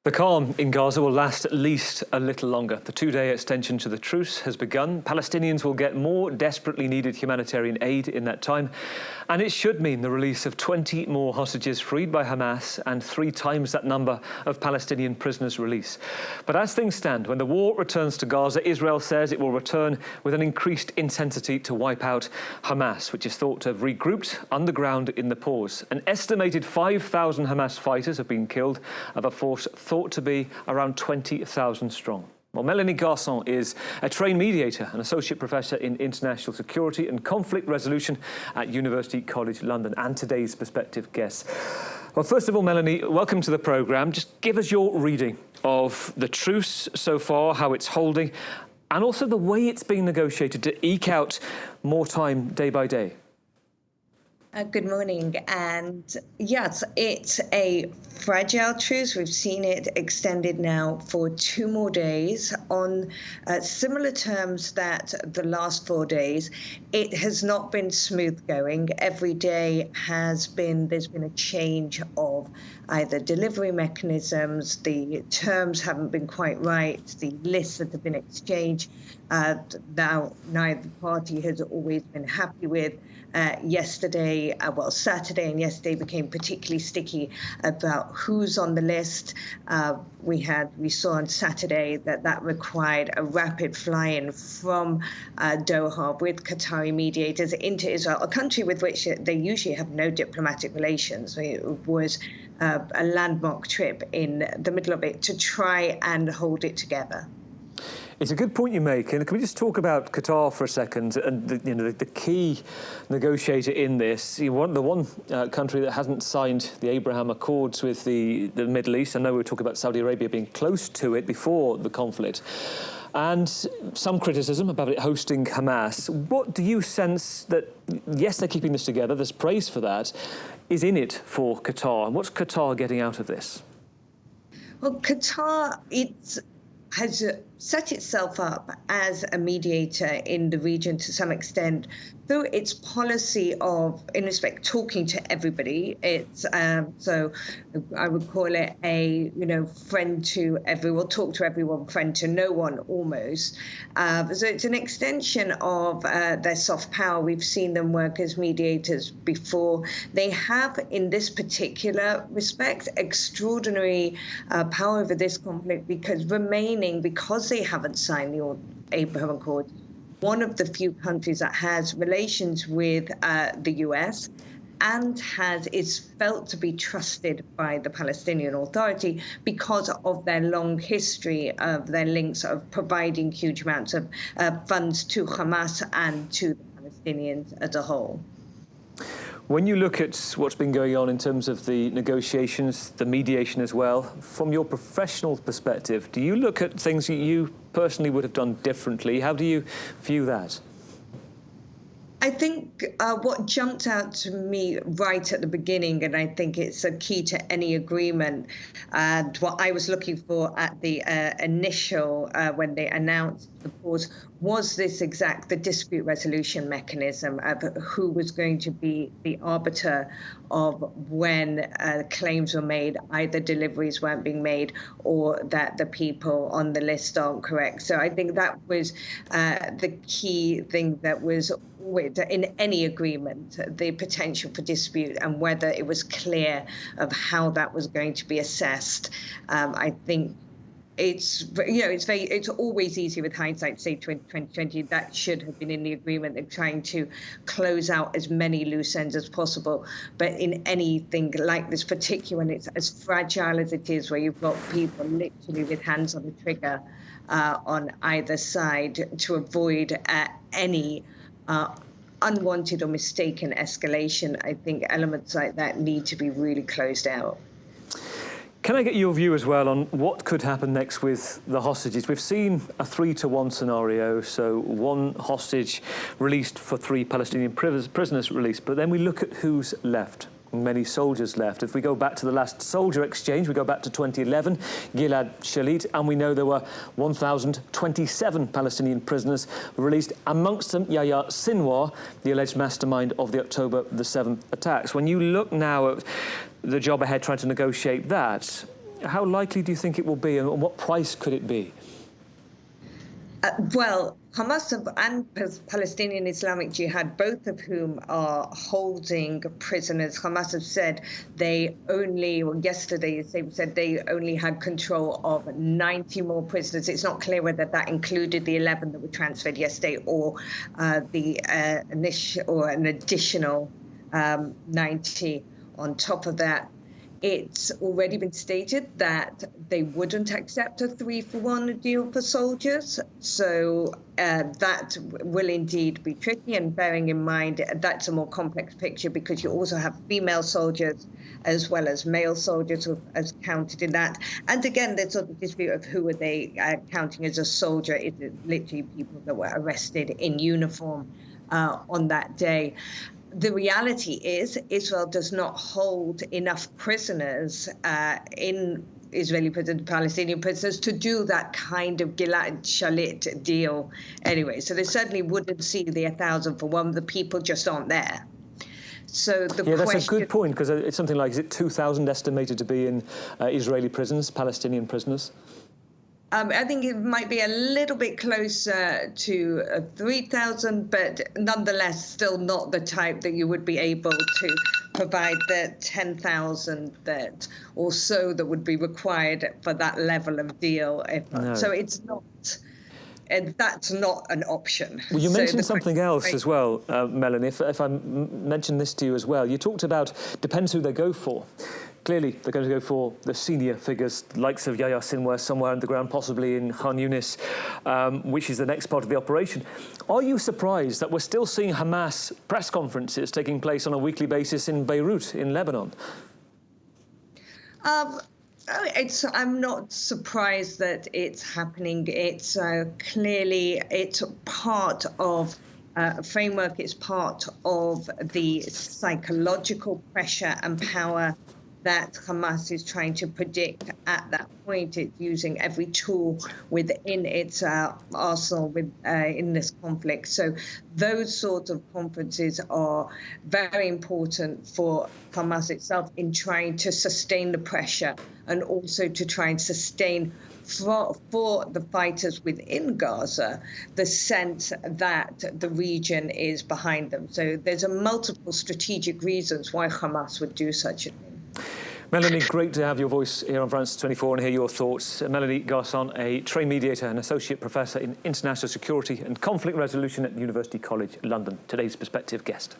The calm in Gaza will last at least a little longer. The two-day extension to the truce has begun. Palestinians will get more desperately needed humanitarian aid in that time. And it should mean the release of 20 more hostages freed by Hamas and 3 times that number of Palestinian prisoners released. But as things stand, when the war returns to Gaza, Israel says it will return with an increased intensity to wipe out Hamas, which is thought to have regrouped underground in the pause. An estimated 5,000 Hamas fighters have been killed of a force thought to be around 20,000 strong. Well, Melanie Garson is a trained mediator and associate professor in international security and conflict resolution at University College London, and today's prospective guest. Well, first of all, Melanie, welcome to the programme. Just give us your reading of the truce so far, how it's holding, and also the way it's being negotiated to eke out more time day by day. Good morning. And yes, it's a fragile truce. We've seen it extended now for 2 more days on similar terms that the last 4 days. It has not been smooth going. Every day there's been a change of either delivery mechanisms, the terms haven't been quite right, the lists that have been exchanged, now neither party has always been happy with. Saturday and yesterday became particularly sticky about who's on the list. We saw on Saturday that required a rapid fly-in from Doha with Qatari mediators into Israel, a country with which they usually have no diplomatic relations. It was a landmark trip in the middle of it to try and hold it together. It's a good point you make, and can we just talk about Qatar for a second? And the key negotiator in this, the one country that hasn't signed the Abraham Accords with the Middle East. I know we were talking about Saudi Arabia being close to it before the conflict, and some criticism about it hosting Hamas. What do you sense that? Yes, they're keeping this together. There's praise for that. Is in it for Qatar, and what's Qatar getting out of this? Well, Qatar, has set itself up as a mediator in the region to some extent through its policy of, in respect, talking to everybody. It's so I would call it a friend to everyone, talk to everyone, friend to no one almost. So it's an extension of their soft power. We've seen them work as mediators before. They have, in this particular respect, extraordinary power over this conflict because they haven't signed the Abraham Accords, one of the few countries that has relations with the US and is felt to be trusted by the Palestinian Authority because of their long history of their links of providing huge amounts of funds to Hamas and to the Palestinians as a whole. When you look at what's been going on in terms of the negotiations, the mediation as well, from your professional perspective, do you look at things that you personally would have done differently? How do you view that? I think what jumped out to me right at the beginning, and I think it's a key to any agreement, and what I was looking for at the initial, when they announced the pause, was the dispute resolution mechanism of who was going to be the arbiter of when claims were made, either deliveries weren't being made or that the people on the list aren't correct. So I think that was the key thing that was in any agreement, the potential for dispute and whether it was clear of how that was going to be assessed. I think it's always easy with hindsight to say 2020 that should have been in the agreement and trying to close out as many loose ends as possible. But in anything like this, particularly when it's as fragile as it is, where you've got people literally with hands on the trigger on either side to avoid any unwanted or mistaken escalation, I think elements like that need to be really closed out. Can I get your view as well on what could happen next with the hostages? We've seen a 3-to-1 scenario, so 1 hostage released for 3 Palestinian prisoners released, but then we look at who's left. Many soldiers left. If we go back to the last soldier exchange, we go back to 2011, Gilad Shalit, and we know there were 1,027 Palestinian prisoners released, amongst them Yahya Sinwar, the alleged mastermind of the October the 7th attacks. When you look now at the job ahead trying to negotiate that, How likely do you think it will be, and what price could it be? Well, Hamas and Palestinian Islamic Jihad, both of whom are holding prisoners. Hamas have said yesterday they said they only had control of 90 more prisoners. It's not clear whether that included the 11 that were transferred yesterday or an additional 90 on top of that. It's already been stated that they wouldn't accept a 3-for-1 deal for soldiers. So that will indeed be tricky. And bearing in mind, that's a more complex picture because you also have female soldiers as well as male soldiers as counted in that. And again, there's sort of dispute of who are they counting as a soldier. Is it literally people that were arrested in uniform on that day? The reality is Israel does not hold enough prisoners in Israeli prisons, Palestinian prisoners, to do that kind of Gilad Shalit deal anyway. So they certainly wouldn't see the 1,000 for one. The people just aren't there. So that's a good point, because it's something like, is it 2,000 estimated to be in Israeli prisons, Palestinian prisoners? I think it might be a little bit closer to 3,000, but nonetheless still not the type that you would be able to provide the 10,000 that or so that would be required for that level of deal. No. So it's not. And that's not an option. Well, you mentioned something else as well, Melanie, if I mention this to you as well. You talked about depends who they go for. Clearly, they're going to go for the senior figures, likes of Yahya Sinwar, somewhere underground, possibly in Khan Yunis, which is the next part of the operation. Are you surprised that we're still seeing Hamas press conferences taking place on a weekly basis in Beirut, in Lebanon? I'm not surprised that it's happening. It's clearly part of a framework. It's part of the psychological pressure and power that Hamas is trying to predict at that point. It's using every tool within its arsenal in this conflict. So those sorts of conferences are very important for Hamas itself in trying to sustain the pressure and also to try and sustain for the fighters within Gaza the sense that the region is behind them. So there's a multiple strategic reasons why Hamas would do such a thing. Melanie, great to have your voice here on France 24 and hear your thoughts. Melanie Garson, a trained mediator and associate professor in international security and conflict resolution at University College London, today's Perspective guest.